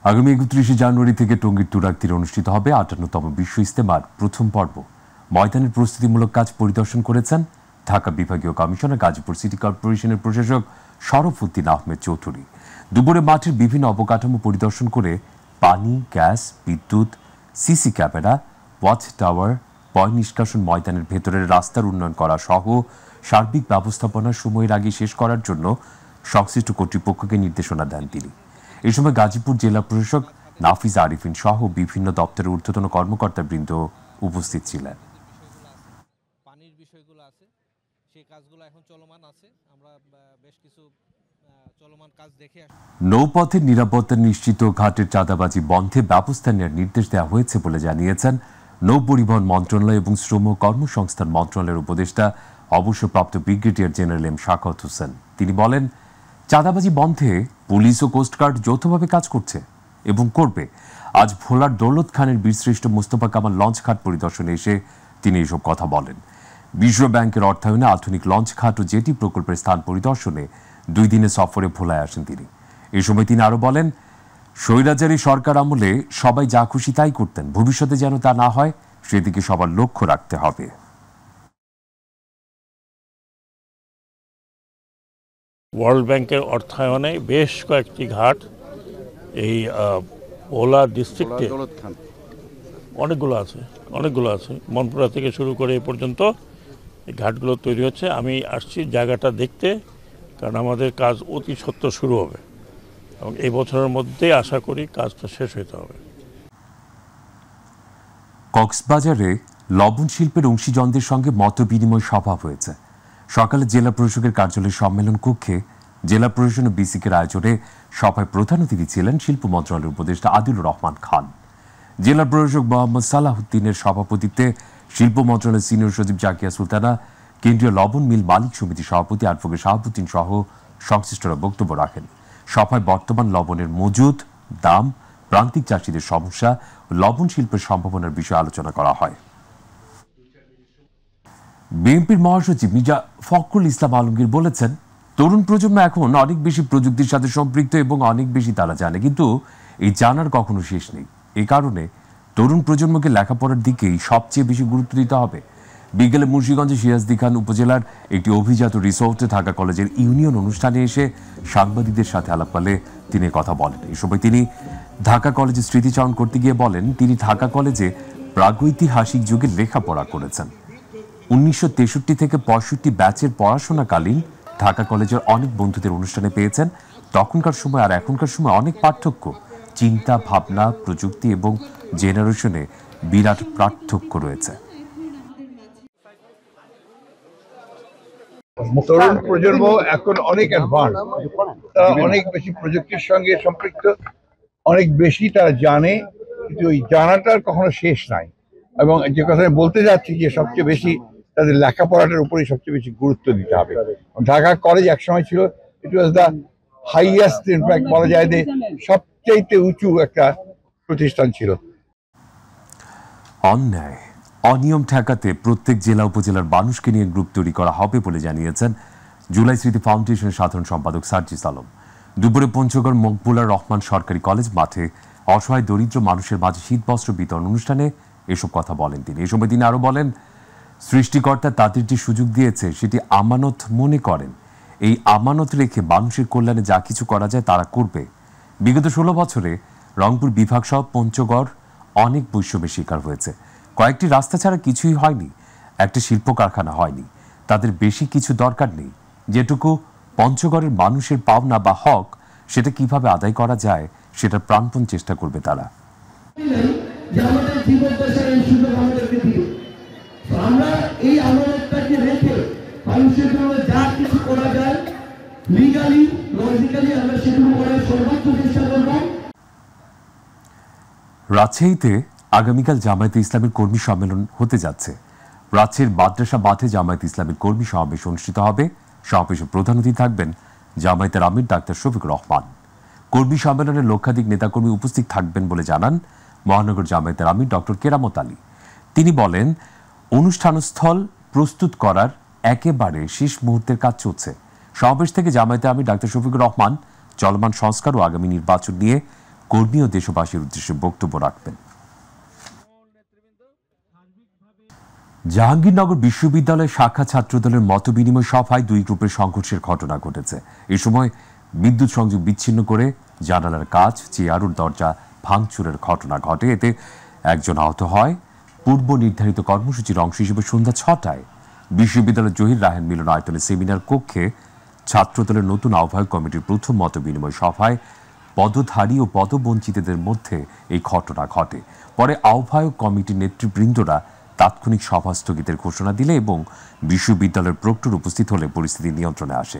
আগামী ৩১ জানুয়ারি থেকে টঙ্গীর তুরাগ তীরে অনুষ্ঠিত হবে ৫৮তম বিশ্ব ইজতেমার প্রথম পর্ব। ময়দানের প্রস্তুতিমূলক কাজ পরিদর্শন করেছেন ঢাকা বিভাগীয় কমিশনার, গাজীপুর সিটি কর্পোরেশনের প্রশাসক শরফউদ্দিন আহমেদ চৌধুরী। দুপুরে মাঠের বিভিন্ন অবকাঠামো পরিদর্শন করে পানি, গ্যাস, বিদ্যুৎ, সিসি ক্যামেরা, ওয়াচ টাওয়ার, পয় নিষ্কাশন, ময়দানের ভেতরের রাস্তার উন্নয়ন করা সহ সার্বিক ব্যবস্থাপনা সময়ের আগে শেষ করার জন্য সংশ্লিষ্ট কর্তৃপক্ষকে নির্দেশনা দেন তিনি। এই সময় গাজীপুর জেলা প্রশাসক নাফিজ আরিফিন সহ বিভিন্ন দপ্তরের ঊর্ধ্বতন কর্মকর্তাবৃন্দ উপস্থিত ছিলেন। পানির বিষয়গুলো আছে, সেই কাজগুলো এখন চলমান আছে। আমরা বেশ কিছু চলমান কাজ দেখে নৌপথের নিরাপত্তা নিশ্চিত, ঘাটের চাঁদাবাজি বন্ধে ব্যবস্থা নেওয়ার নির্দেশ দেওয়া হয়েছে বলে জানিয়েছেন নৌ পরিবহন মন্ত্রণালয় এবং শ্রম কর্মসংস্থান মন্ত্রণালয়ের উপদেষ্টা অবসরপ্রাপ্ত brigadier general M Shakhawat Hossain. তিনি বলেন, চাঁদাবাজি বন্ধে পুলিশ ও কোস্টগার্ড যৌথভাবে কাজ করছে এবং করবে। আজ ভোলার দৌলত খানের বীরশ্রেষ্ঠ মোস্তফা কামাল লঞ্চ ঘাট পরিদর্শনে এসে তিনি এসব কথা বলেন। বিশ্ব ব্যাংকের অর্থায়নে আধুনিক লঞ্চ ঘাট ও জেটি প্রকল্পের স্থান পরিদর্শনে 2 দিনের সফরে ভোলায় আসেন তিনি। এই সময় তিনি আরো বলেন, স্বৈরাচারী সরকার আমলে সবাই যা খুশি তাই করতেন, ভবিষ্যতে যেন তা না হয় সেদিকে সবার লক্ষ্য রাখতে হবে। ওয়ার্ল্ড ব্যাংকের অর্থায়নে বেশ কয়েকটি ঘাট এই ভোলা ডিস্ট্রিক্টে অনেকগুলো আছে মনপুরা থেকে শুরু করে এই পর্যন্ত এই ঘাটগুলো তৈরি হচ্ছে। আমি আসছি জায়গাটা দেখতে, কারণ আমাদের কাজ অতি সত্বর শুরু হবে এবং এই বছরের মধ্যে আশা করি কাজটা শেষ হতে হবে। কক্সবাজারে লবণ শিল্পের অংশীজনদের সঙ্গে মত বিনিময় সভা হয়েছে। সকালে জেলা প্রশাসকের কার্যালয়ের সম্মেলন কক্ষে জেলা প্রশাসন ও বিসিকের আয়োজনে সভায় প্রধান অতিথি ছিলেন শিল্প মন্ত্রণালয়ের উপদেষ্টা আদিলুর রহমান খান। জেলা প্রশাসক মোহাম্মদ সালাহউদ্দিনের সভাপতিত্বে শিল্প মন্ত্রণালয়ের সিনিয়র সচিব জাকিয়া সুলতানা, কেন্দ্রীয় লবণ মিল মালিক সমিতির সভাপতি অ্যাডভোকেট শাহাবুদ্দিন সহ সংশ্লিষ্টরা বক্তব্য রাখেন। সভায় বর্তমান লবণের মজুদ, দাম, প্রান্তিক চাষিদের সমস্যা ও লবণ শিল্পের সম্ভাবনার বিষয়ে আলোচনা করা হয়। বিএনপির মহাসচিব মির্জা ফখরুল ইসলাম আলমগীর বলেছেন, তরুণ প্রজন্ম এখন অনেক বেশি প্রযুক্তির সাথে সম্পৃক্ত এবং অনেক বেশি তারা জানে, কিন্তু এই জানার কখনো শেষ নেই। এই কারণে তরুণ প্রজন্মকে লেখাপড়ার দিকেই সবচেয়ে বেশি গুরুত্ব দিতে হবে। বিকেলে মুন্সিগঞ্জের সিরাজদি খান উপজেলার একটি অভিজাত রিসোর্টে ঢাকা কলেজের ইউনিয়ন অনুষ্ঠানে এসে সাংবাদিকদের সাথে আলাপকালে তিনি কথা বলেন। এই সময় তিনি ঢাকা কলেজে স্মৃতিচারণ করতে গিয়ে বলেন, তিনি ঢাকা কলেজে প্রাগৈতিহাসিক যুগে লেখাপড়া করেছেন। 1963 থেকে 65 ব্যাচের পড়াশোনাকালীন ঢাকা কলেজের অনেক বন্ধুদের অনুষ্ঠানে পেয়েছেন। তখনকার সময় আর এখনকার সময় অনেক পার্থক্য, চিন্তা ভাবনা, প্রযুক্তি এবং জেনারেশনে বিরাট পার্থক্য রয়েছে। তরুণ প্রজন্ম এখন অনেক অ্যাডভান্স, তারা অনেক বেশি প্রযুক্তির সঙ্গে সম্পৃক্ত, অনেক বেশি তারা জানে, কিন্তু ওই জানাটার কখনো শেষ নাই। এবং যে কথা আমি বলতে যাচ্ছি যে সবচেয়ে বেশি তাদের লেখাপড়াটার উপরেই সবচেয়ে বেশি গুরুত্ব দিতে হবে। ঢাকা কলেজ একসময় ছিল, ইট ওয়াজ দ্য হাইয়েস্ট, ইনফ্যাক্ট বলা যায় যে সবচেয়ে উঁচু একটা প্রতিষ্ঠান ছিল। অন্যায় অনিয়ম ঠেকাতে প্রত্যেক জেলা উপজেলার মানুষকে নিয়ে গ্রুপ তৈরি করা হবে বলে জানিয়েছেন জুলাই স্মৃতি ফাউন্ডেশনের সাধারণ সম্পাদক সার্জিস আলম। দুপুরে পঞ্চগড় মকবুলার রহমান সরকারি কলেজ মাঠে অসহায় দরিদ্র মানুষের মাঝে শীতবস্ত্র বিতরণ অনুষ্ঠানে এসব কথা বলেন তিনি। এ সময় তিনি আরো বলেন, সৃষ্টিকর্তা তাদের যে সুযোগ দিয়েছে সেটি আমানত মনে করেন। এই আমানত রেখে মানুষের কল্যাণে যা কিছু করা যায় তারা করবে। বিগত 16 বছরে রংপুর বিভাগ সহ পঞ্চগড় অনেক বৈষম্যের শিকার হয়েছে। কয়েকটি রাস্তা ছাড়া কিছুই হয়নি, একটা শিল্প কারখানা হয়নি। তাদের বেশি কিছু দরকার নেই। যেটুকু পঞ্চগড়ের মানুষের পাওনা বা হক, সেটা কিভাবে আদায় করা যায় সেটা প্রাণপণ চেষ্টা করবে তারা। আমরা এই আমানতটাকে রেখে মানুষের জন্য যা কিছু করা যায় লিগালি লজিক্যালি আমরা সেগুলো করার সর্বোচ্চ চেষ্টা করব। রাজশাহীতে আগামীকাল জামায়াতে ইসলামের কর্মী সম্মেলন হতে যাচ্ছে। রাজশাহীর মাদ্রাসা মাঠে জামায়াতে ইসলামের কর্মী সমাবেশ অনুষ্ঠিত হবে। সমাবেশে প্রধান অতিথি থাকবেন জামায়াতের আমির ডাক্তার শফিকুর রহমান। কর্মী সম্মেলনে লক্ষাধিক নেতাকর্মী উপস্থিত থাকবেন বলে জানান মহানগর জামায়াতের আমির ডক্টর কেরামত আলী। তিনি বলেন, অনুষ্ঠানস্থল প্রস্তুত করার একেবারে শেষ মুহূর্তের কাজ চলছে। সমাবেশ থেকে জামায়াতে আমির ডাক্তার শফিকুর রহমান চলমান সংস্কার ও আগামী নির্বাচন নিয়ে কর্মী ও দেশবাসীর উদ্দেশ্যে বক্তব্য রাখবেন। জাহাঙ্গীরনগর বিশ্ববিদ্যালয়ের শাখা ছাত্রদলের মতবিনিময় সভায় দুই গ্রুপের সংঘর্ষের ঘটনা ঘটেছে। এ সময় বিদ্যুৎ সংযোগ বিচ্ছিন্ন করে জানালার কাচ, চেয়ার ও দরজা ভাঙচুরের ঘটনা ঘটে। এতে একজন আহত হয়। পূর্ব নির্ধারিত কর্মসূচির অংশ হিসেবে সন্ধ্যা 6টায় বিশ্ববিদ্যালয়ের জহির রায়হান মিলনায়তনে সেমিনার কক্ষে ছাত্রদলের নতুন আহ্বায়ক কমিটির প্রথম মতবিনিময় সভায় পদধারী ও পদবঞ্চিতদের মধ্যে এই ঘটনা ঘটে। পরে আহ্বায়ক কমিটির নেতৃবৃন্দরা তাৎক্ষণিক সভা স্থগিতের ঘোষণা দিলে এবং বিশ্ববিদ্যালয়ের প্রক্টর উপস্থিত হলে পরিস্থিতি নিয়ন্ত্রণে আসে।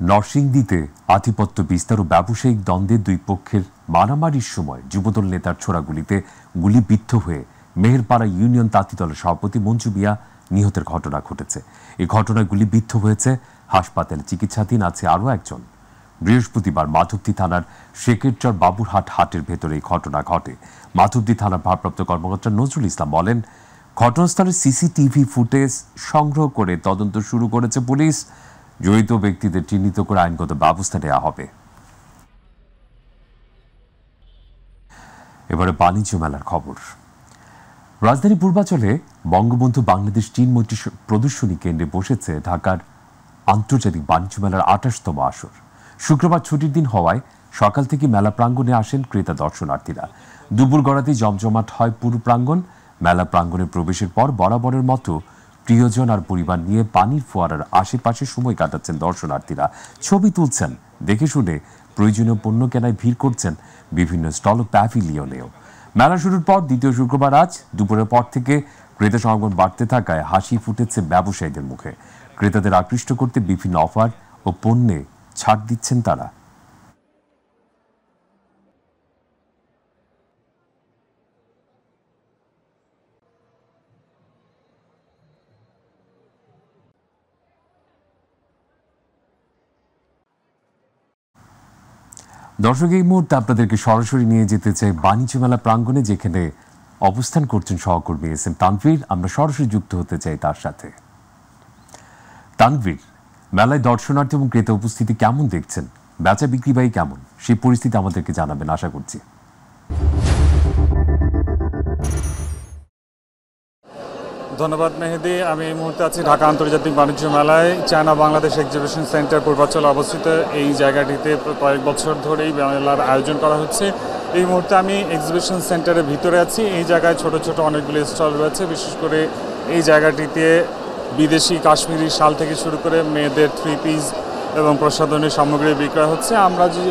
নরসিংদীতে আধিপত্য বিস্তার ও ব্যবসায়িক দ্বন্দ্বের দুই পক্ষের মারামারির সময় যুবদল নেতার ছোড়া গুলিতে গুলিবিদ্ধ হয়ে মেহেরপাড়া ইউনিয়ন তাঁতি দলের সভাপতি মঞ্জু মিয়া নিহতের ঘটনা ঘটেছে। এই ঘটনায় গুলিবিদ্ধ হয়েছে, হাসপাতালে চিকিৎসাধীন আছে আরও একজন। বৃহস্পতিবার মাধবদী থানার শেখেরচর বাবুরহাট হাটের ভেতরে এই ঘটনা ঘটে। মাধবদী থানার ভারপ্রাপ্ত কর্মকর্তা নজরুল ইসলাম বলেন, ঘটনাস্থলের সিসিটিভি ফুটেজ সংগ্রহ করে তদন্ত শুরু করেছে পুলিশ। জড়িত ব্যক্তিদের চিহ্নিত করে আইনগত ব্যবস্থা নেওয়া হবে। এবারে বাণিজ্য মেলার খবর। রাজধানী পূর্বাঞ্চলে বঙ্গবন্ধু বাংলাদেশ চীন মৈত্রী প্রদর্শনী কেন্দ্রে বসেছে ঢাকার আন্তর্জাতিক বাণিজ্য মেলার 28তম আসর। শুক্রবার ছুটির দিন হওয়ায় সকাল থেকে মেলা প্রাঙ্গণে আসেন ক্রেতা দর্শনার্থীরা। দুপুর গড়াতেই জমজমাট হয় পুরো প্রাঙ্গণ। মেলা প্রাঙ্গণে প্রবেশের পর বরাবরের মতো প্রিয়জন আর পরিবার নিয়ে পানির ফোয়ারার আশেপাশে সময় কাটাচ্ছেন দর্শনার্থীরা। ছবি তুলছেন, দেখে শুনে প্রয়োজনীয় পণ্য কেনায় ভিড় করছেন বিভিন্ন স্টল ও প্যাভিলিয়নেও। মেলা শুরুর পর দ্বিতীয় শুক্রবার আজ দুপুরের পর থেকে ক্রেতা সমাগম বাড়তে থাকায় হাসি ফুটেছে ব্যবসায়ীদের মুখে। ক্রেতাদের আকৃষ্ট করতে বিভিন্ন অফার ও পণ্যে ছাড় দিচ্ছেন তারা। দর্শক, এই মুহূর্তে আপনাদেরকে সরাসরি নিয়ে যেতে চাই বাণিজ্য মেলা প্রাঙ্গণে, যেখানে অবস্থান করছেন সহকর্মী এস এম তানভীর। আমরা সরাসরি যুক্ত হতে চাই তার সাথে। তানভীর, মেলায় দর্শনার্থী এবং ক্রেতা উপস্থিতি কেমন দেখছেন? বেচা বিক্রি ভাই কেমন? সেই পরিস্থিতি আমাদেরকে জানাবেন আশা করছি। ধন্যবাদ মেহেদি। আমি এই মুহূর্তে আছি ঢাকা আন্তর্জাতিক বাণিজ্য মেলায়। চায়না বাংলাদেশ এক্সিবিশন সেন্টার পূর্বাঞ্চলে অবস্থিত। এই জায়গাটিতে কয়েক বছর ধরেই মেলার আয়োজন করা হচ্ছে। এই মুহূর্তে আমি এক্সিবিশন সেন্টারের ভিতরে আছি। এই জায়গায় ছোট ছোট অনেকগুলি স্টল রয়েছে। বিশেষ করে এই জায়গাটিতে বিদেশি কাশ্মীরি শাল থেকে শুরু করে মেয়েদের 3 পিস এবং প্রসাধনী সামগ্রী বিক্রয় হচ্ছে। আমরা যে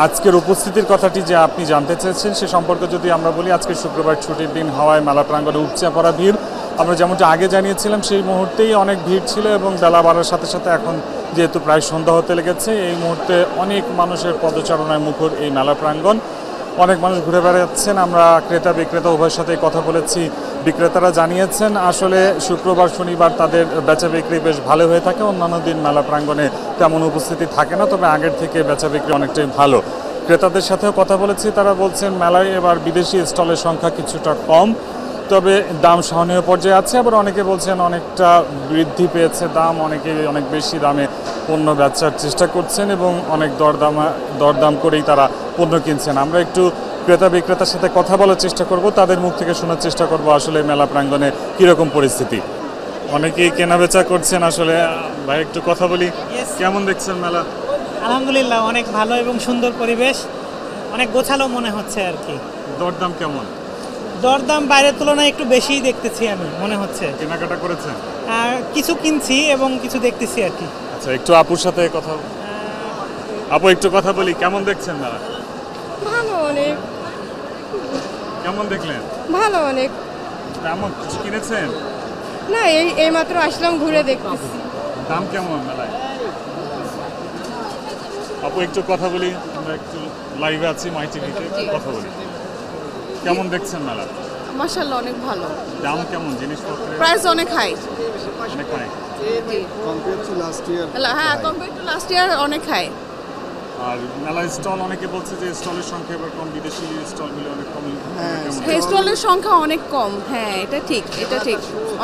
আজকের উপস্থিতির কথাটি যে আপনি জানতে চেয়েছেন সে সম্পর্কে যদি আমরা বলি, আজকে শুক্রবার ছুটির দিন হওয়ায় মেলা প্রাঙ্গণে উপচে পড়া ভিড়। আমরা যেমনটা আগে জানিয়েছিলাম সেই মুহূর্তেই অনেক ভিড় ছিল এবং বেলা বাড়ার সাথে সাথে এখন যেহেতু প্রায় সন্ধ্যা হতে লেগেছে, এই মুহূর্তে অনেক মানুষের পদচারণায় মুখর এই মেলা প্রাঙ্গণ। অনেক মানুষ ঘুরে বেড়াচ্ছেন। আমরা ক্রেতা বিক্রেতা উভয়ের সাথে কথা বলেছি। বিক্রেতারা জানিয়েছেন আসলে শুক্রবার শনিবার তাদের বেচা বিক্রি বেশ ভালো হয়ে থাকে। অন্যান্য দিন মেলা প্রাঙ্গণে তেমন উপস্থিতি থাকে না, তবে আগের থেকে বেচা বিক্রি অনেকটাই ভালো। ক্রেতাদের সাথেও কথা বলেছি, তারা বলছেন মেলায় এবার বিদেশি স্টলের সংখ্যা কিছুটা কম, তবে দাম সহনীয় পর্যায়ে আছে। আবার অনেকে বলছেন অনেকটা বৃদ্ধি পেয়েছে দাম, অনেকে অনেক বেশি দামে পণ্য বেচার চেষ্টা করছেন এবং অনেক দরদাম করেই তারা পণ্য কিনছেন। আমরা একটু ক্রেতা বিক্রেতার সাথে কথা বলার চেষ্টা করব, তাদের মুখ থেকে শোনার চেষ্টা করব আসলে মেলা প্রাঙ্গণে কীরকম পরিস্থিতি। অনেকেই কেনাবেচা করছেন। আসলে ভাই একটু কথা বলি, কেমন দেখছেন মেলা? আলহামদুলিল্লাহ, অনেক ভালো এবং সুন্দর পরিবেশ, অনেক গোছালো মনে হচ্ছে আর কি। দরদাম কেমন? দরদাম বাইরের তুলনায় একটু বেশিই দেখতেছি আমি, মনে হচ্ছে। কেনাকাটা করেছেন? কিছু কিনছি এবং কিছু দেখতেছি আর কি। আচ্ছা, একটু আপুর সাথে কথা। আপু একটু কথা বলি, কেমন দেখছেন মেলা? ভালো অনেক। কেমন দেখলেন? ভালো অনেক। কেমন কিছু কিনেছেন? না, এই মাত্র আসলাম, ঘুরে দেখতেছি। দাম কেমন মেলায়? আপু একটু কথা বলি, আমরা একটু লাইভে আছি মাই টিভিতে, কথা বলি। কেমন দেখছেন মেলা? মাশাআল্লাহ অনেক ভালো। দাম কেমন জিনিসপত্রের? প্রাইস অনেক হাই। অনেক high compare to last year. হ্যাঁ, কম্পেয়ার টু লাস্ট ইয়ার অনেক হাই। আর মেলা স্টল অনেকে বলছে যে স্টলের সংখ্যা এবার কম, বিদেশি স্টলগুলো অনেক কম। স্টলের সংখ্যা অনেক কম, হ্যাঁ এটা ঠিক,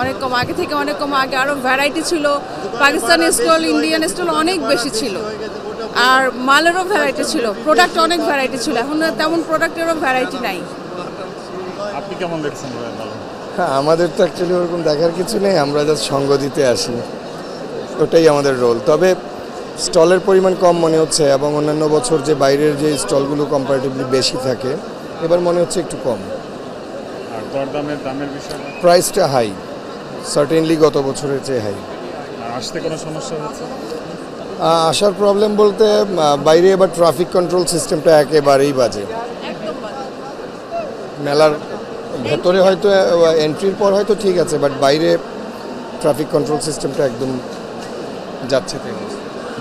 অনেক কম, আগে থেকে অনেক কম। আগে আরও ভ্যারাইটি ছিল, পাকিস্তানি স্টল, ইন্ডিয়ান স্টল অনেক বেশি ছিল, আর মালেরও ভ্যারাইটি ছিল, প্রোডাক্ট অনেক ভ্যারাইটি ছিল। এখন তেমন প্রোডাক্টেরও ভ্যারাইটি নাই। আপনি কেমন দেখছেন? হ্যাঁ, আমাদের তো অ্যাকচুয়ালি ওরকম দেখার কিছু নেই, আমরা জাস্ট সঙ্গ দিতে আসি, ওটাই আমাদের রোল। তবে স্টলের পরিমাণ কম মনে হচ্ছে, এবং অন্যান্য বছর যে বাইরের যে স্টলগুলো কম্পারেটিভলি বেশি থাকে, এবার মনে হচ্ছে একটু কম। আর দামের বিষয়, প্রাইসটা হাই, সার্টেনলি গত বছরের চেয়ে হাই। আসতে কোনো সমস্যা হচ্ছে? আসার প্রবলেম বলতে বাইরে এবার ট্রাফিক কন্ট্রোল সিস্টেমটা একেবারেই বাজে। মেলার ভেতরে হয়তো এন্ট্রির পর হয়তো ঠিক আছে, বাট বাইরে ট্রাফিক কন্ট্রোল সিস্টেমটা একদম যাচ্ছে তাই।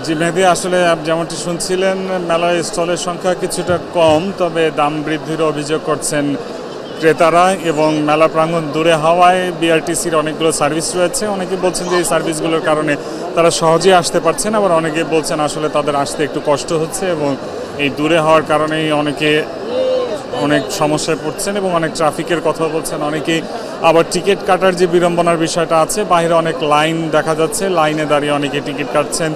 জি মেহেদী, আসলে যেমনটি শুনছিলেন মেলার স্টলের সংখ্যা কিছুটা কম, তবে দাম বৃদ্ধির অভিযোগ করছেন ক্রেতারা, এবং মেলা প্রাঙ্গণ দূরে হওয়ায় বিআরটিসির অনেকগুলো সার্ভিস রয়েছে। অনেকে বলছেন যে এই সার্ভিসগুলোর কারণে তারা সহজেই আসতে পারছেন, আবার অনেকে বলছেন আসলে তাদের আসতে একটু কষ্ট হচ্ছে, এবং এই দূরে হওয়ার কারণেই অনেকে অনেক সমস্যায় পড়ছেন এবং অনেক ট্রাফিকের কথা বলছেন। অনেকেই আবার টিকিট কাটার যে বিড়ম্বনার বিষয়টা আছে, বাইরে অনেক লাইন দেখা যাচ্ছে, লাইনে দাঁড়িয়ে অনেকে টিকিট কাটছেন।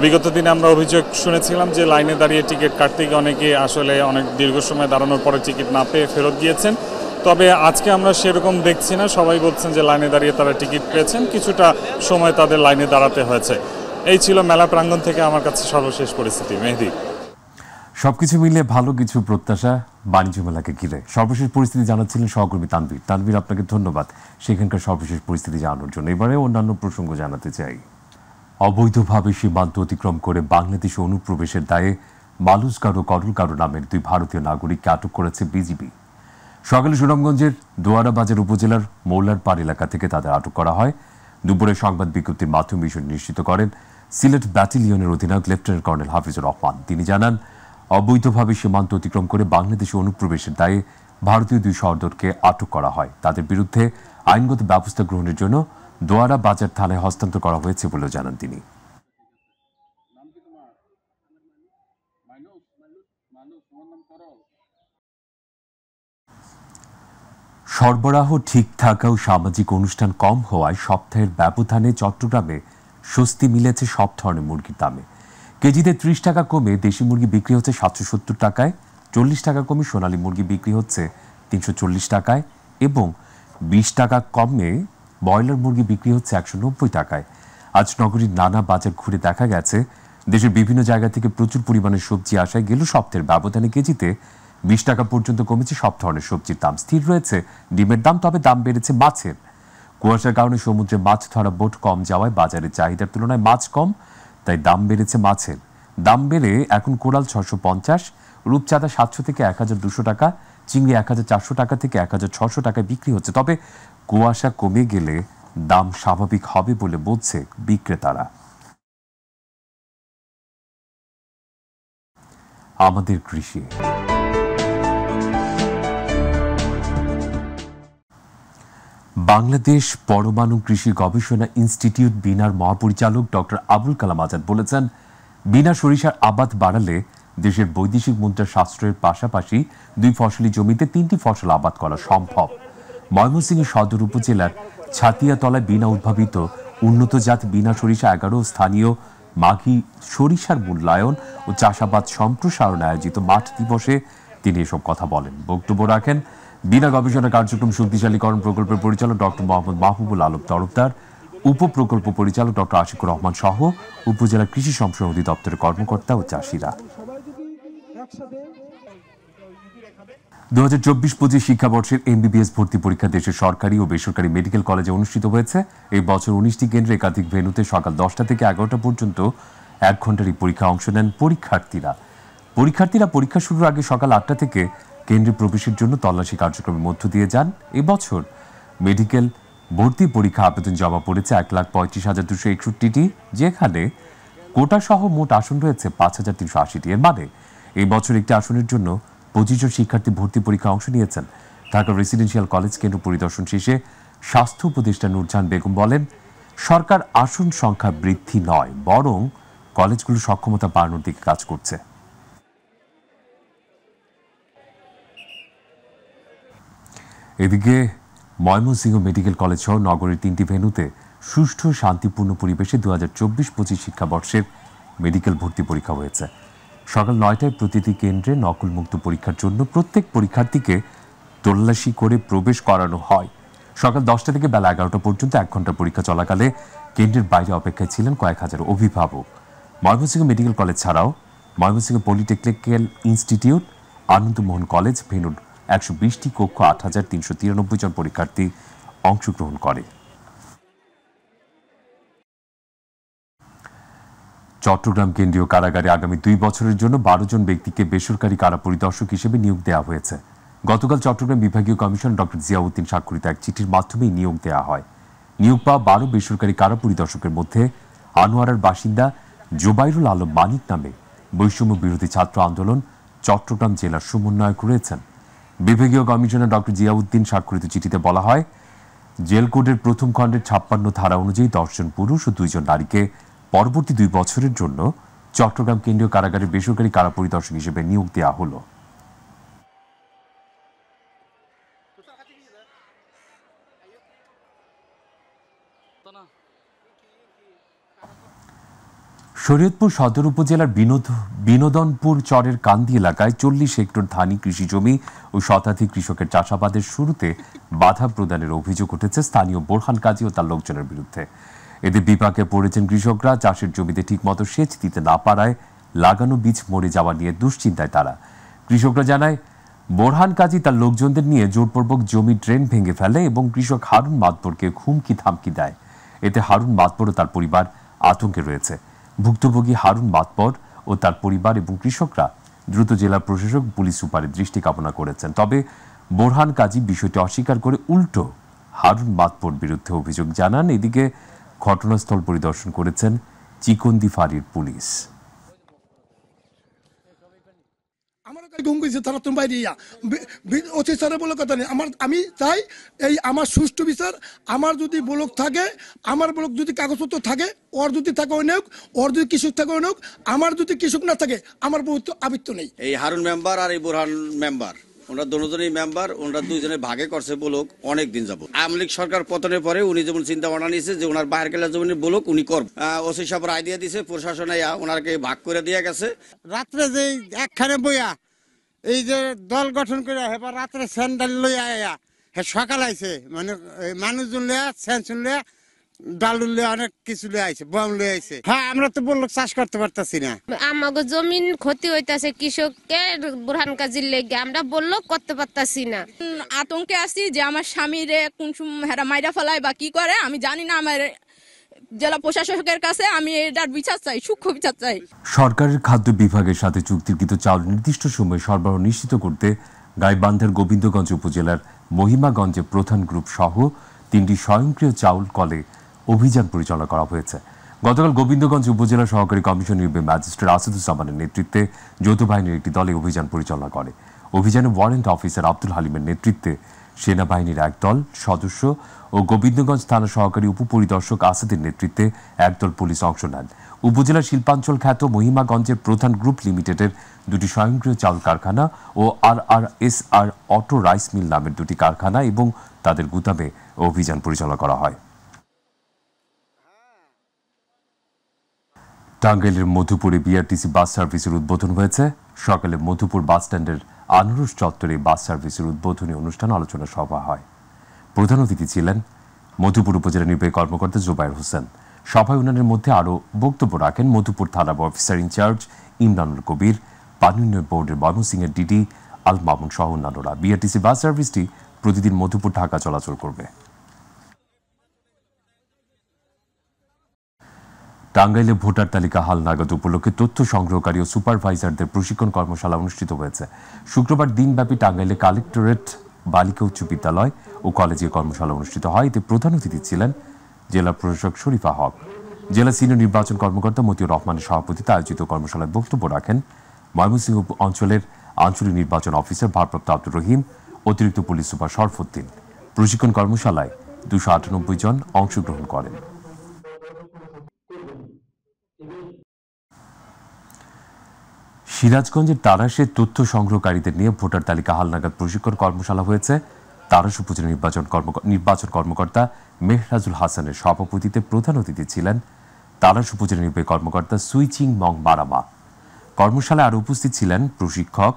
বিগত দিনে আমরা অভিযোগ শুনেছিলাম যে লাইনে দাঁড়িয়ে টিকিট কাটতে গিয়ে অনেকে আসলে অনেক দীর্ঘ সময় দাঁড়ানোর পরে টিকিট না পেয়ে ফেরত গিয়েছেন। তবে আজকে আমরা সেরকম দেখছি না, সবাই বলছেন যে লাইনে দাঁড়িয়ে তারা টিকিট পেয়েছেন, কিছুটা সময় তাদের লাইনে দাঁড়াতে হয়েছে। এই ছিল মেলা প্রাঙ্গণ থেকে আমার কাছে সর্বশেষ পরিস্থিতি। মেহেদী, সবকিছু মিলে ভালো কিছু প্রত্যাশা বাণিজ্য মেলাকে ঘিরে। সর্বশেষ পরিস্থিতি জানাচ্ছিলেন সহকর্মী তানভীর, আপনাকে ধন্যবাদ সেখানকার সর্বশেষ পরিস্থিতি জানানোর জন্য। এবারে অন্যান্য প্রসঙ্গ জানাতে চাই। অবৈধভাবে সীমান্ত অতিক্রম করে বাংলাদেশে অনুপ্রবেশের দায়ে মালুসগার ও করলগারো নামের দুই ভারতীয় নাগরিককে আটক করেছে বিজিবি। সকালে সুনামগঞ্জের দোয়ারা বাজার উপজেলার মৌলারপাড় এলাকা থেকে তাদের আটক করা হয়। দুপুরে সংবাদ বিজ্ঞপ্তির মাধ্যমে বিষয় নিশ্চিত করেন সিলেট ব্যাটালিয়নের অধিনায়ক লেফটেন্যান্ট কর্নেল হাফিজুর রহমান। তিনি জানান, অবৈধভাবে সীমান্ত অতিক্রম করে বাংলাদেশে অনুপ্রবেশের দায়ে ভারতীয় দুই সহোদরকে আটক করা হয়। তাদের বিরুদ্ধে আইনগত ব্যবস্থা গ্রহণের জন্য দোয়ারা বাজার থানায় হস্তান্তর করা হয়েছে বলেও জানান তিনি। সরবরাহ ঠিক থাকাও সামাজিক অনুষ্ঠান কম হওয়ায় সপ্তাহের ব্যবধানে চট্টগ্রামে স্বস্তি মিলেছে সব ধরনের মুরগির দামে। কেজিতে ৩০ টাকা কমে দেশি মুরগি বিক্রি হচ্ছে ৭৭০ টাকায়, ৪০ টাকা কমে সোনালী মুরগি বিক্রি হচ্ছে ৩৪০ টাকায়, এবং ২০ টাকা কমে ব্রয়লার মুরগি বিক্রি হচ্ছে ১৯০ টাকায়। আজ নগরীর নানা বাজার ঘুরে দেখা গেছে দেশের বিভিন্ন জায়গা থেকে প্রচুর পরিমাণে সবজি আসায় গেল সপ্তাহের ব্যবধানে কেজিতে ২০ টাকা পর্যন্ত কমেছে সব ধরনের সবজির দাম। স্থির রয়েছে ডিমের দাম, তবে দাম বেড়েছে মাছের। কুয়াশার কারণে সমুদ্রে মাছ ধরা বোট কম যাওয়ায় বাজারের চাহিদার তুলনায় মাছ কম, তাই দাম বেড়েছে মাছের। দাম বেড়ে এখন কোরাল ৬৫০, রূপচাঁদা ৭০০ থেকে ১২০০ টাকা, চিংড়ি ১৪০০ টাকা থেকে ১৬০০ টাকায় বিক্রি হচ্ছে। তবে কুয়াশা কমে গেলে দাম স্বাভাবিক হবে বলে বলছে বিক্রেতারা। আমাদের কৃষি। বাংলাদেশ পরমাণু কৃষি গবেষণা ইনস্টিটিউট বিনার মহাপরিচালক ডক্টর আবুল কালাম আজাদ বলেছেন, বিনা সরিষার আবাদ বাড়ালে দেশের বৈদেশিক মুদ্রা সাশ্রয়ের পাশাপাশি ২ ফসলি জমিতে ৩টি ফসল আবাদ করা সম্ভব। ময়মনসিংহ সদর উপজেলার ছাতিয়াতলায় বিনা উদ্ভাবিত উন্নত জাত বিনা সরিষা ১১ স্থানীয় মাঘী সরিষার মূল্যায়ন ও চাষাবাদ সম্প্রসারণে আয়োজিত মাঠ দিবসে তিনি এসব কথা বলেন। বক্তব্য রাখেন বিনা গবেষণা কার্যক্রম শক্তিশালীকরণ প্রকল্পের পরিচালক ডক্টর মোহাম্মদ মাহবুবুল আলম তরফদার, উপপ্রকল্প পরিচালক ডক্টর আশিকুর রহমান সহ উপজেলা কৃষি সম্প্রসারণ অধিদপ্তরের কর্মকর্তা ও চাষিরা। ২০২৪-২৫ শিক্ষাবর্ষের এমবিবিএস ভর্তি পরীক্ষা দেশের সরকারি ও বেসরকারি মেডিকেল কলেজে অনুষ্ঠিত হয়েছে। এই বছর ১৯টি কেন্দ্রে একাধিক ভেন্যুতে সকাল ১০টা থেকে ১১টা পর্যন্ত ১ ঘন্টার এই পরীক্ষা অংশ নেন পরীক্ষার্থীরা। পরীক্ষা শুরুর আগে সকাল ৮টা থেকে কেন্দ্রে প্রবেশের জন্য তল্লাশি কার্যক্রমের মধ্য দিয়ে যান। এবছর মেডিকেল ভর্তি পরীক্ষা আবেদন জমা পড়েছে ১,৩৫,২৬১টি, যেখানে কোটা সহ মোট আসন রয়েছে ৫,৩৮০টি। এর মানে এই বছর একটি আসনের জন্য ২৫ জন শিক্ষার্থী ভর্তি পরীক্ষা অংশ নিয়েছেন। ঢাকা রেসিডেন্সিয়াল কলেজ কেন্দ্র পরিদর্শন শেষে স্বাস্থ্য উপদেষ্টা নূরজাহান বেগম বলেন, সরকার আসন সংখ্যা বৃদ্ধি নয়, বরং কলেজগুলো সক্ষমতা বাড়ানোর দিকে কাজ করছে। এদিকে ময়মনসিংহ মেডিকেল কলেজ সহ নগরের 3টি ভেন্যুতে সুষ্ঠু শান্তিপূর্ণ পরিবেশে 2024-25 শিক্ষাবর্ষের মেডিকেল ভর্তি পরীক্ষা হয়েছে। সকাল 9টায় প্রতিটি কেন্দ্রে নকলমুক্ত পরীক্ষার জন্য প্রত্যেক পরীক্ষার্থীকে তল্লাশি করে প্রবেশ করানো হয়। সকাল 10টা থেকে বেলা 11টা পর্যন্ত 1 ঘন্টা পরীক্ষা চলাকালে কেন্দ্রের বাইরে অপেক্ষায় ছিলেন কয়েক হাজার অভিভাবক। ময়মনসিংহ মেডিকেল কলেজ ছাড়াও Mymensingh polytechnical institute, Anandamohan college ভেন্যুর 120টি কক্ষ 8,393 জন পরীক্ষার্থী অংশগ্রহণ করে। চট্টগ্রাম কেন্দ্রীয় কারাগারে আগামী 2 বছরের জন্য 12 জন ব্যক্তিকে বেসরকারি কারা পরিদর্শক হিসেবে নিয়োগ দেওয়া হয়েছে। গতকাল চট্টগ্রাম বিভাগীয় কমিশনার ডক্টর জিয়াউদ্দিন স্বাক্ষরিত এক চিঠির মাধ্যমে নিয়োগ দেওয়া হয়। নিয়োগ পাওয়া 12 বেসরকারি কারা পরিদর্শকের মধ্যে আনোয়ারার বাসিন্দা জোবাইরুল আলম মানিক নামে বৈষম্য বিরোধী ছাত্র আন্দোলন চট্টগ্রাম জেলার সমন্বয়ক রয়েছেন। বিভাগীয় কমিশনার ডক্টর জিয়াউদ্দিন স্বাক্ষরিত চিঠিতে বলা হয়, জেল কোডের প্রথম খণ্ডের 56 ধারা অনুযায়ী 10 জন পুরুষ ও 2 জন নারীকে পরবর্তী 2 বছরের জন্য চট্টগ্রাম কেন্দ্রীয় কারাগারে বেসরকারি কারা পরিদর্শক হিসেবে নিয়োগ দেওয়া হলো। শরীয়তপুর সদর উপজেলার বিনোদনপুর চরের কান্দি এলাকায় 40 হেক্টর ধানি কৃষি জমি ও শতাধিক কৃষকের চাষাবাদের শুরুতে বাধা প্রদানের অভিযোগ উঠেছে স্থানীয় বোরহান কাজী ও তার লোকজনের বিরুদ্ধে। এতে বিপাকে পড়েছেন কৃষকরা। চাষের জমিতে ঠিকমতো সেচ দিতে না পারায় লাগানো বীজ মরে যাওয়া নিয়ে দুশ্চিন্তায় তারা। কৃষকরা জানায়, বোরহান কাজী তার লোকজনদের নিয়ে জোরপূর্বক জমি ড্রেন ভেঙে ফেলে এবং কৃষক হারুন মাতবরকে হুমকি থামকি দেয়। এতে হারুন মাতবর ও তার পরিবার আতঙ্কে রয়েছে। ভুক্তভোগী হারুন মাতবর ও তার পরিবার এবং কৃষকরা দ্রুত জেলা প্রশাসক পুলিশ সুপারের দৃষ্টি কামনা করেছেন। তবে বোরহান কাজী বিষয়টি অস্বীকার করে উল্টো হারুন মাতবর বিরুদ্ধে অভিযোগ জানান। এদিকে ঘটনাস্থল পরিদর্শন করেছেন চিকন্দি ফাঁড়ির পুলিশ। আমি চাই এই আমার সুষ্ঠু বিচার। আমার যদি ব্লক থাকে, আমার ব্লক যদি কাগজপত্র থাকে, ওর যদি থাকে ওই নেওক, ওর যদি কৃষক থাকে ওই নেওক, আমার যদি কৃষক না থাকে আমার আবৃত্ত নেই। এই হারুন মেম্বার আর এই বোরহান মেম্বার, ওনারা দুজনেই মেম্বার, ওনারা দুইজনে ভাগে করছে ব্লক অনেক দিন যাব। আওয়ামী লীগ সরকার পতনের পরে উনি যেমন চিন্তা ভাবনা নিয়েছে যে ওনার বাইরের কেলা জমির ব্লক উনি করব, ওসি সাহেব রায় দিয়ে দিছে, প্রশাসনে ওনাকে ভাগ করে দিয়ে গেছে। রাত্রে যে একখানে বইয়া এই যে দল গঠন করে এবার রাত্রে স্যান্ডেল লইয়া আয়া হে সকাল আইছে, মানে মানুষজন লইয়া স্যান্ডেল লইয়া ডালু লইয়া অনেক কিছু লইয়া আইছে, বম লইয়া আইছে। হ্যাঁ, আমরা তো বললো চাষ করতে পারতাছি না। আমাগো জমিন ক্ষতি হইতাছে কৃষককে, বোরহান কাজীর লেগে আমরা বললো করতে পারতাছি না। আতঙ্কে আছি যে আমার স্বামীরে কোন হেরা মাইরা ফেলায় বা কি করে আমি জানি না। আমার জেলা প্রশাসকের কাছে আমি এটার বিচার চাই, সূক্ষ্ম বিচার চাই। সরকারের খাদ্য বিভাগের সাথে চুক্তিকৃত চাউল নির্দিষ্ট সময়ে সরবরাহ নিশ্চিত করতে গাইবান্ধার গোবিন্দগঞ্জ উপজেলার মহিমাগঞ্জে প্রধান গ্রুপ সহ 3টি স্বয়ংক্রিয় চাউল কলে অভিযান পরিচালনা করা হয়েছে। গতকাল গোবিন্দগঞ্জ উপজেলা সহকারী কমিশনার ম্যাজিস্ট্রেট আসাদুজ্জামানের নেতৃত্বে যৌথ বাহিনীর একটি দলে অভিযান পরিচালনা করে। অভিযানে ওয়ারেন্ট অফিসার আব্দুল হালিমের নেতৃত্বে সেনাবাহিনীর একদল সদস্য ও গোবিন্দগঞ্জ থানা সহকারী উপপরিদর্শক আসাদের নেতৃত্বে একদল পুলিশ অংশ নেন। উপজেলার শিল্পাঞ্চল খ্যাত মহিমাগঞ্জের প্রধান গ্রুপ লিমিটেডের 2টি স্বয়ংক্রিয় চাউল কারখানা ও RRSR অটো রাইস মিল নামের 2টি কারখানা এবং তাদের গুদামে অভিযান পরিচালনা করা হয়। টাঙ্গাইলের মধুপুরে বিআরটিসি বাস সার্ভিসের উদ্বোধন হয়েছে। সকালে মধুপুর বাস স্ট্যান্ডের আনুরুস চত্বরে বাস সার্ভিসের উদ্বোধনী অনুষ্ঠান আলোচনা সভা হয়। প্রধান অতিথি ছিলেন মধুপুর উপজেলা নির্বাহী কর্মকর্তা জুবাইর হোসেন। সভায় উন্নয়নের মধ্যে আরও বক্তব্য রাখেন মধুপুর থানা অফিসার ইনচার্জ ইমরানুল কবির, পানি উন্নয়ন বোর্ডের ময়মনসিংহের ডিডি আল মামুন সহ অন্যান্যরা। বিআরটিসি বাস সার্ভিসটি প্রতিদিন মধুপুর ঢাকা চলাচল করবে। টাঙ্গাইলে ভোটার তালিকা হালনাগাদ উপলক্ষে তথ্য সংগ্রহকারী ও সুপারভাইজারদের প্রশিক্ষণ কর্মশালা অনুষ্ঠিত হয়েছে। শুক্রবার দিনব্যাপী টাঙ্গাইলে কালেক্টরেট বালিকা উচ্চ বিদ্যালয় ও কলেজে কর্মশালা অনুষ্ঠিত হয়। এতে প্রধান অতিথি ছিলেন জেলা প্রশাসক শরীফা হক। জেলা সিনিয়র নির্বাচন কর্মকর্তা মতিউর রহমানের সভাপতিত্বে আয়োজিত কর্মশালায় বক্তব্য রাখেন ময়মনসিংহ অঞ্চলের আঞ্চলিক নির্বাচন অফিসার ভারপ্রাপ্ত আব্দুর রহিম, অতিরিক্ত পুলিশ সুপার শরফুদ্দিন। প্রশিক্ষণ কর্মশালায় 298 জন অংশগ্রহণ করেন। সিরাজগঞ্জের তারাশে তথ্য সংগ্রহকারীদের নিয়ে ভোটার তালিকা হালনাগাদ প্রশিক্ষণ কর্মশালা হয়েছে। তারাস উপজেলা নির্বাচন কর্মকর্তা মেহরাজুল হাসানের সভাপতিত্বে প্রধান অতিথি ছিলেন তারাস উপজেলা নির্বাহী কর্মকর্তা সুইচিং মং মারামা। কর্মশালায় আরও উপস্থিত ছিলেন প্রশিক্ষক,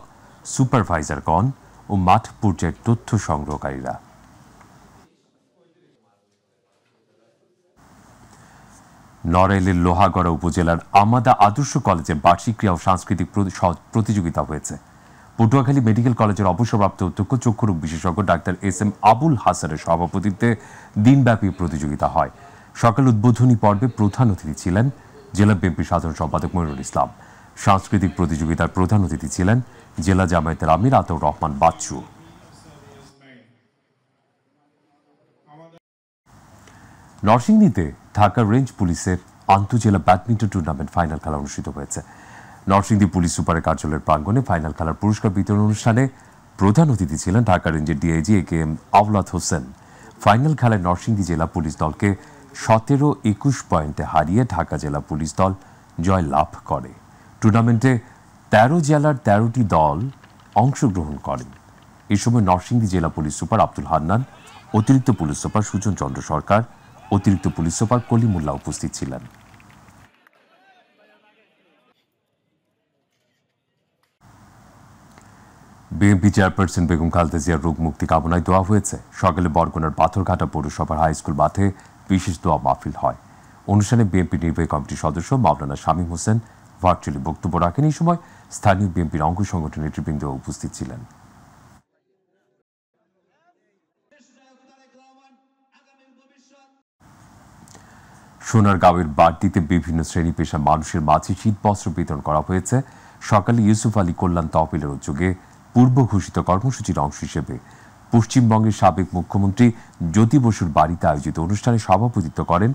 সুপারভাইজারগণ ও মাঠ পর্যায়ের তথ্য সংগ্রহকারীরা। নড়াইলের লোহাগড়া উপজেলার আমাদা আদর্শ কলেজের বার্ষিক ক্রীড়া ও সাংস্কৃতিক প্রতিযোগিতা হয়েছে। পটুয়াখালী মেডিকেল কলেজের অবসরপ্রাপ্ত অধ্যক্ষ চক্ষুরোগ বিশেষজ্ঞ ডাক্তার SM আবুল হাসানের সভাপতিত্বে দিনব্যাপী প্রতিযোগিতা হয়। সকাল উদ্বোধনী পর্বে প্রধান অতিথি ছিলেন জেলা বিএনপির সাধারণ সম্পাদক মনিরুল ইসলাম। সাংস্কৃতিক প্রতিযোগিতার প্রধান অতিথি ছিলেন জেলা জামায়াতের আমির আতাউর রহমান বাচ্চু। নরসিংদীতে ঢাকা রেঞ্জ পুলিশের আন্তঃজেলা ব্যাডমিন্টন টুর্নামেন্ট ফাইনাল খেলা অনুষ্ঠিত হয়েছে। নরসিংদী পুলিশ সুপারের কার্যালয়ের প্রাঙ্গণে ফাইনাল খেলার পুরস্কার বিতরণ অনুষ্ঠানে প্রধান অতিথি ছিলেন ঢাকা রেঞ্জের ডিআইজি AKM আওলাদ হোসেন। ফাইনাল খেলায় নরসিংদী জেলা পুলিশ দলকে 17-21 পয়েন্টে হারিয়ে ঢাকা জেলা পুলিশ দল জয় লাভ করে। টুর্নামেন্টে 13 জেলার 13টি দল অংশগ্রহণ করেন। এই সময় নরসিংদী জেলা পুলিশ সুপার আব্দুল হান্নান, অতিরিক্ত পুলিশ সুপার সুজন চন্দ্র সরকার, অতিরিক্ত পুলিশ সুপার কলিমুল্লাহ উপস্থিত ছিলেন। বিএনপি চেয়ারপারসন বেগম খালেদা জিয়ার রোগ মুক্তি কামনায় দোয়া হয়েছে। সকালে বরগুনার পাথরঘাটা পৌরসভার হাই স্কুল মাঠে বিশেষ দোয়া মাহফিল হয়। অনুষ্ঠানে বিএনপি নির্বাহী কমিটির সদস্য মাওলানা শামীম হোসেন ভার্চুয়ালি বক্তব্য রাখেন। এই সময় স্থানীয় বিএনপির অঙ্গ সংগঠনের নেতৃবৃন্দ উপস্থিত ছিলেন। সোনারগাঁওয়ের বাড়তিতে বিভিন্ন শ্রেণী পেশা মানুষের মাঝে শীত বস্ত্র বিতরণ করা হয়েছে। সকালে ইউসুফ আলী কল্যাণ তহবিলের উদ্যোগে পূর্ব ঘোষিত কর্মসূচির অংশ হিসেবে পশ্চিমবঙ্গের সাবেক মুখ্যমন্ত্রী জ্যোতি বসুর বাড়িতে আয়োজিত অনুষ্ঠানে সভাপতিত্ব করেন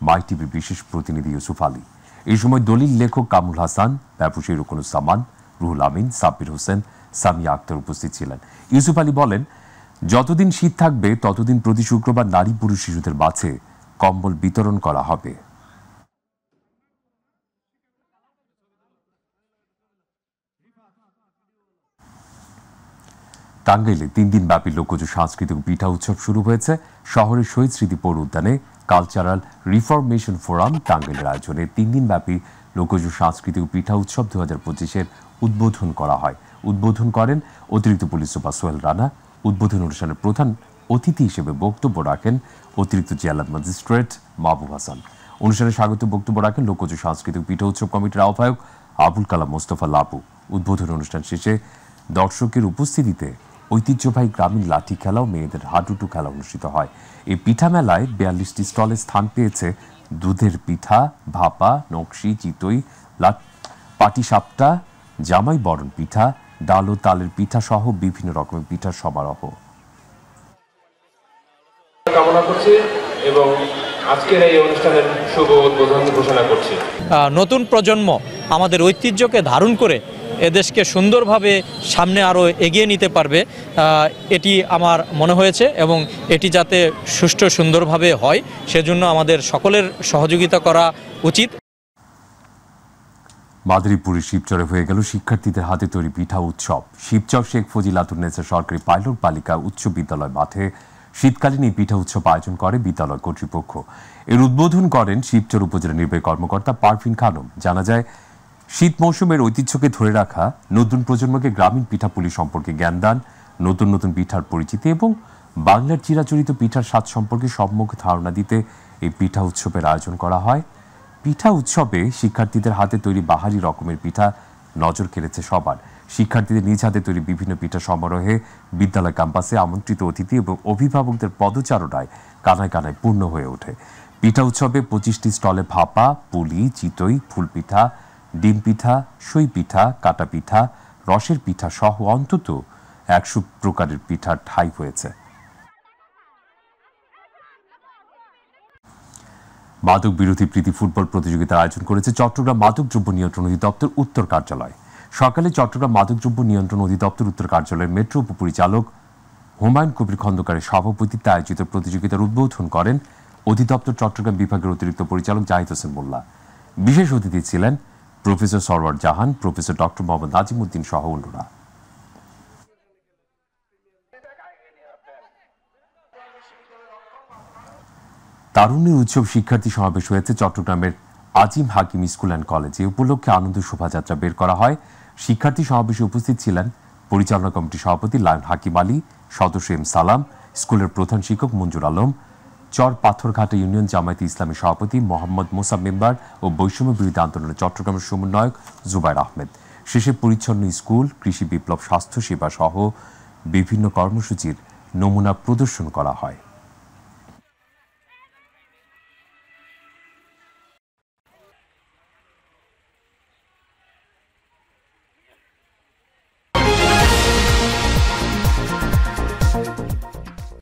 মাই টিভির বিশেষ প্রতিনিধি ইউসুফ আলী। এই সময় দলিল লেখক কামুল হাসান, ব্যবসায়ী রুকনুজ্জামান, রুহুল আমিন, সাব্বির হোসেন, সামিয়া আক্তার উপস্থিত ছিলেন। ইউসুফ আলী বলেন, যতদিন শীত থাকবে ততদিন প্রতি শুক্রবার নারী পুরুষ শিশুদের মাঝে কম্বল বিতরণ করা হবে। টাঙ্গাইলে 3 দিন ব্যাপী লোকজ সাংস্কৃতিক পিঠা উৎসব শুরু হয়েছে। শহরের শহীদ স্মৃতি পৌর উদ্যানে কালচারাল রিফরমেশন ফোরাম টাঙ্গাইলের আয়োজনে 3 দিন ব্যাপী লোকজ সাংস্কৃতিক পিঠা উৎসব 2025-এর উদ্বোধন করা হয়। উদ্বোধন করেন অতিরিক্ত পুলিশ সুপার সোহেল রানা। উদ্বোধন অনুষ্ঠানের প্রধান অতিথি হিসেবে বক্তব্য রাখেন অতিরিক্ত জেলা ম্যাজিস্ট্রেট মাহবুব হাসান। অনুষ্ঠানে স্বাগত বক্তব্য রাখেন লোকজ সাংস্কৃতিক পিঠা উৎসব কমিটির আহ্বায়ক আবুল কালাম মোস্তফা লাবু। উদ্বোধন অনুষ্ঠান শেষে দর্শকের উপস্থিতিতে ঐতিহ্যবাহী গ্রামীণ লাঠি খেলা ও মেয়েদের হাডুডু খেলা অনুষ্ঠিত হয়। এই পিঠা মেলায় 42টি স্টলে স্থান পেয়েছে দুধের পিঠা, ভাপা, নকশি, চিতই, পাটিসাপটা, জামাই বরণ পিঠা, ডাল ও তালের পিঠা সহ বিভিন্ন রকমের পিঠার সমারোহ। কামনা করছি এবং আজকের এই অনুষ্ঠানের শুভ উদ্বোধন ঘোষণা করছি। নতুন প্রজন্ম আমাদের ঐতিহ্যকে ধারণ করে এদেশকে সুন্দরভাবে সামনে আরও এগিয়ে নিতে পারবে, এটি আমার মনে হয়েছে এবং এটি যাতে সুষ্ঠু সুন্দরভাবে হয় সেজন্য আমাদের সকলের সহযোগিতা করা উচিত। মাদারীপুরের শিবচরে হয়ে গেল শিক্ষার্থীদের হাতে তৈরি পিঠা উৎসব। শিবচর শেখ ফজিলাতুন্নেসা সরকারি পাইলট বালিকা উচ্চ বিদ্যালয় মাঠে শীতকালীন এই পিঠা উৎসব আয়োজন করে বিদ্যালয় কর্তৃপক্ষ। এর উদ্বোধন করেন শিবচর উপজেলা নির্বাহী কর্মকর্তা পারভিন খানম। জানা যায়, শীত মৌসুমের ঐতিহ্যকে ধরে রাখা, নতুন প্রজন্মকে গ্রামীণ পিঠাপুলি সম্পর্কে জ্ঞান দান, নতুন নতুন পিঠার পরিচিতি এবং বাংলার চিরাচরিত পিঠার স্বাদ সম্পর্কে সম্যক ধারণা দিতে এই পিঠা উৎসবের আয়োজন করা হয়। পিঠা উৎসবে শিক্ষার্থীদের হাতে তৈরি বাহারি রকমের পিঠা নজর কেড়েছে সবার। শিক্ষার্থীদের নিজ হাতে তৈরি বিভিন্ন পিঠা সমারোহে বিদ্যালয় ক্যাম্পাসে আমন্ত্রিত অতিথি এবং অভিভাবকদের পদচারণায় কানায় কানায় পূর্ণ হয়ে ওঠে। পিঠা উৎসবে 25টি স্টলে ভাপা, পুলি, চিতই, ফুল পিঠা, ডিম পিঠা, সই পিঠা, কাটা পিঠা, রসের পিঠা সহ অন্তত 100 প্রকারের পিঠার ঠাঁই হয়েছে। মাদক বিরোধী প্রীতি ফুটবল প্রতিযোগিতার আয়োজন করেছে চট্টগ্রাম মাদকদ্রব্য নিয়ন্ত্রণ অধিদপ্তর উত্তর কার্যালয়। সকালে চট্টগ্রাম মাদকদ্রব্য নিয়ন্ত্রণ অধিদপ্তর উত্তর কার্যালয়ের মেট্রো উপপরিচালক হুমায়ুন কবির খন্দকারের সভাপতিত্বে আয়োজিত প্রতিযোগিতার উদ্বোধন করেন অধিদপ্তর চট্টগ্রাম বিভাগের অতিরিক্ত পরিচালক জাহিদ হোসেন মোল্লা। বিশেষ অতিথি ছিলেন প্রফেসর সরওয়ার জাহান, প্রফেসর ডক্টর মোহাম্মদ নাজিমুদ্দিন সহ অন্যরা। তারুণ্যের উৎসব শিক্ষার্থী সমাবেশ হয়েছে চট্টগ্রামের আজিম হাকিম স্কুল অ্যান্ড কলেজে। উপলক্ষে আনন্দ শোভাযাত্রা বের করা হয়। শিক্ষার্থী সমাবেশে উপস্থিত ছিলেন পরিচালনা কমিটির সভাপতি লায়ন হাকিম আলী, সদস্য এম সালাম, স্কুলের প্রধান শিক্ষক মঞ্জুর আলম, চর পাথরঘাটা ইউনিয়ন জামায়াতে ইসলামী সভাপতি মোহাম্মদ মোসা মেম্বার ও বৈষম্য বিরোধী আন্দোলনের চট্টগ্রামের সমন্বয়ক জুবাইর আহমেদ। শেষে পরিচ্ছন্ন স্কুল, কৃষি বিপ্লব, স্বাস্থ্য সেবা সহ বিভিন্ন কর্মসূচির নমুনা প্রদর্শন করা হয়।